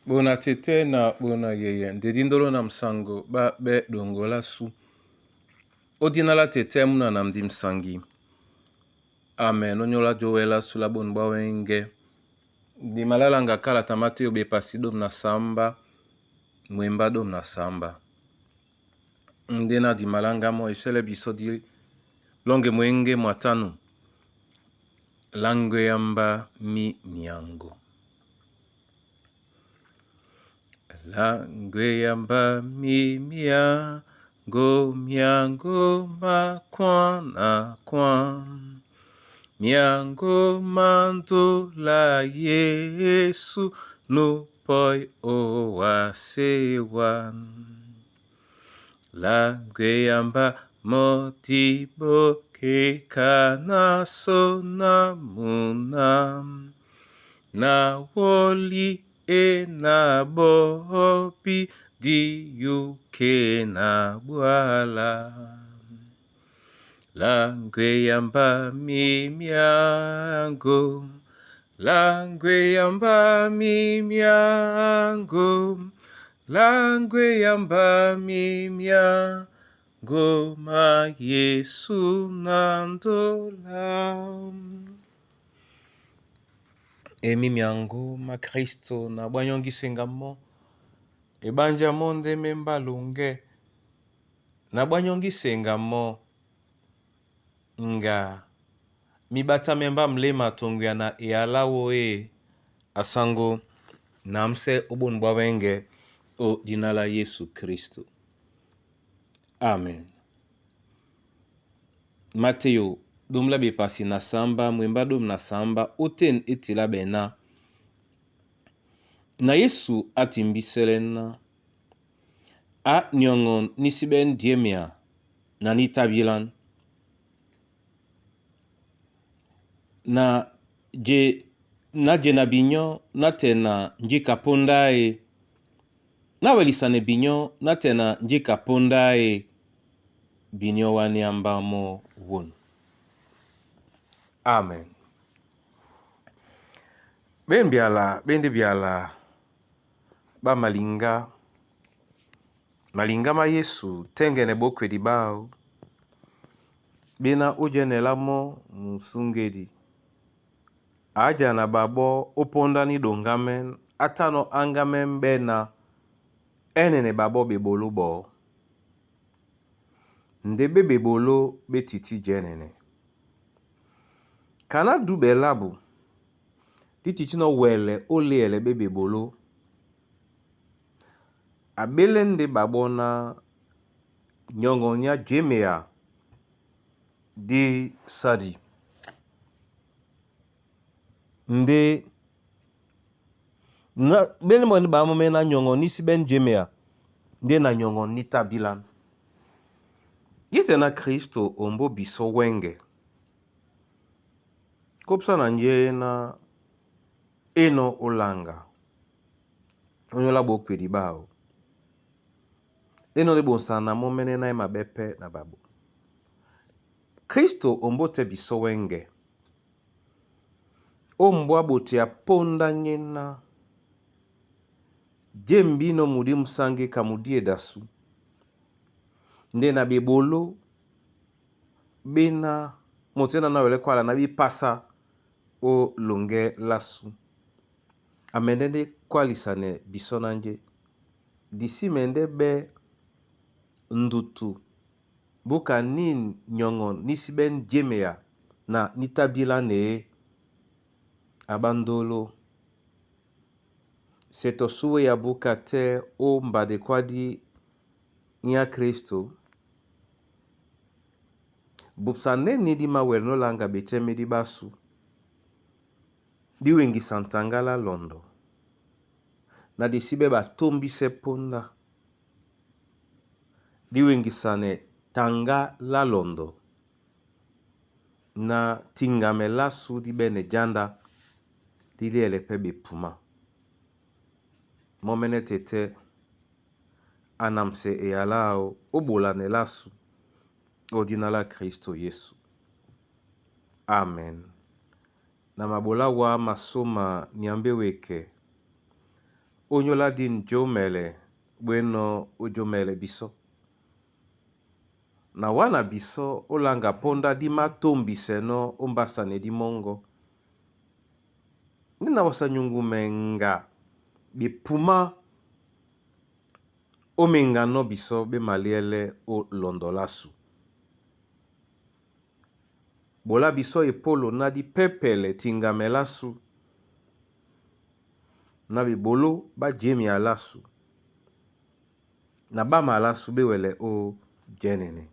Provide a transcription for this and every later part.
Bona tete na bona yeye ndedindolo na msango ba be dongola su odinala tete muna na mdi msangi amen onyola joela sula bon ba wenge di malala nga kala tamate obe pasidom na samba mwemba dom na samba ndena di malanga mo isele biso di longe mwenge mwatanu langwe yamba mi miango langwe yamba mi miango miango makwana kwan miango manto la Yesu no poi o wasewan langwe yamba moti boke kana sona munam na woli e na bopi di yuke na bwala langwe yamba mi miango langwe yamba mi miango langwe yamba mi miango ma Yesu nandola emi miango ma Kristo na bwanyongi sengamo ebanja monde memba lunge na bwanyongi sengamo nga mibata memba mlema tongya na ealawo asango namse obon bwawenge o dinala Yesu Kristo amen. Mateo dom la be pasi na samba mwemba dom na samba oten etila bena na Yesu atimbiselena a nyongon nisiben diemia na nitabilan na je na binyo na tena njika pondae na welisane binyo na tena njika pondae binyo wani ambamo won. Amen. Bende biala ba malinga ma Yesu tengene bokwe di bao bina ujene lamo musungedi aja na babo oponda ni dongamen atano angamen bena enene babo bebolo bo ndebe bebolo betiti jenene kana dube labu dititi no wele ole bebolo abelende babona nyongonya jemea di sadi nde na bele mo ba mo na nyongo ni siben jemea nde na nyongo ni tabilan yete na Kristo ombo biso wenge kopsa na nje na eno olanga onyola bokwe di bao eno le bonsana mo mene na mabepe na babo Kristo ombo te biso wenge ombwa bote ya ponda nyena jembi no mudi musange kamudie dasu nde na bebolo bena motena na wele kwala na bipasa o longe lasu amendende kwalisane bisonanje disi mende be ndutu buka nin nyongon nisiben jemea na nitabila ne abandolo seto suwe ya buka te o mbade kwadi nya Kristo bupsane ni di mawel no langa beteme di basu di wengi santangala londo na di sibe ba tombi seponda di wengi sane tanga la londo na tingame lasu di bene janda di lele pebe puma momene tete anamse alao obola ne lasu odinala Kristo Yesu amen. Na mabola wa masoma niambe weke onyola di njomele bueno ojomele biso. Na wana biso olanga ponda di matombise no ombasane di mongo. Nina wasa nyungumenga bipuma omenga no biso be maliele o londolasu. Bola biso epolo na di pepele tingamelasu. Na bibolo ba jemi alasu. Na ba malasu be wele o jenene.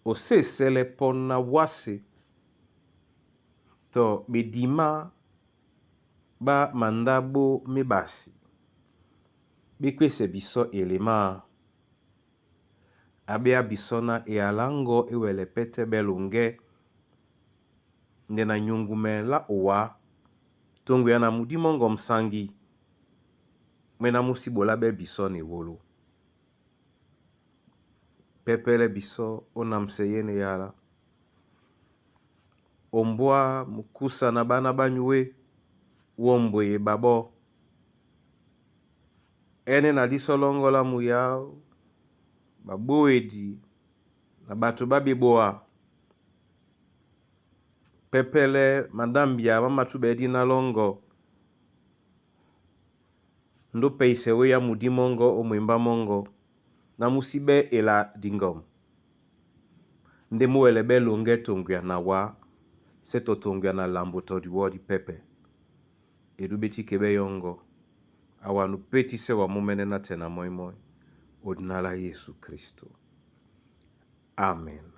O se sele pon na wase. To bedima ba mandabo mebasi. Bekwese biso elema. Abea bisona e alango e wele pete belunge. Ndena nyungume la owa. Tongu ya na mudimongo msangi. Mena musibola be biso ne wolo. Pepele biso onamseyene yala. Ombwa mukusa na bana banyue. Wombo ye babo. Ene na disolongo la muyao. Baboedi. Na batu babiboa. Pepele madambia mama tubedi na longo. Ndo peisewe ya mudimongo o mwimba mongo. Na musibe ela dingom. Nde muelebe longe tongya na wa. Seto tongya na lamboto di wodi pepe. Edubeti kebe yongo. Awanu peti se wa mumene na tena moi moi. Odinala Yesu Kristo. Amen.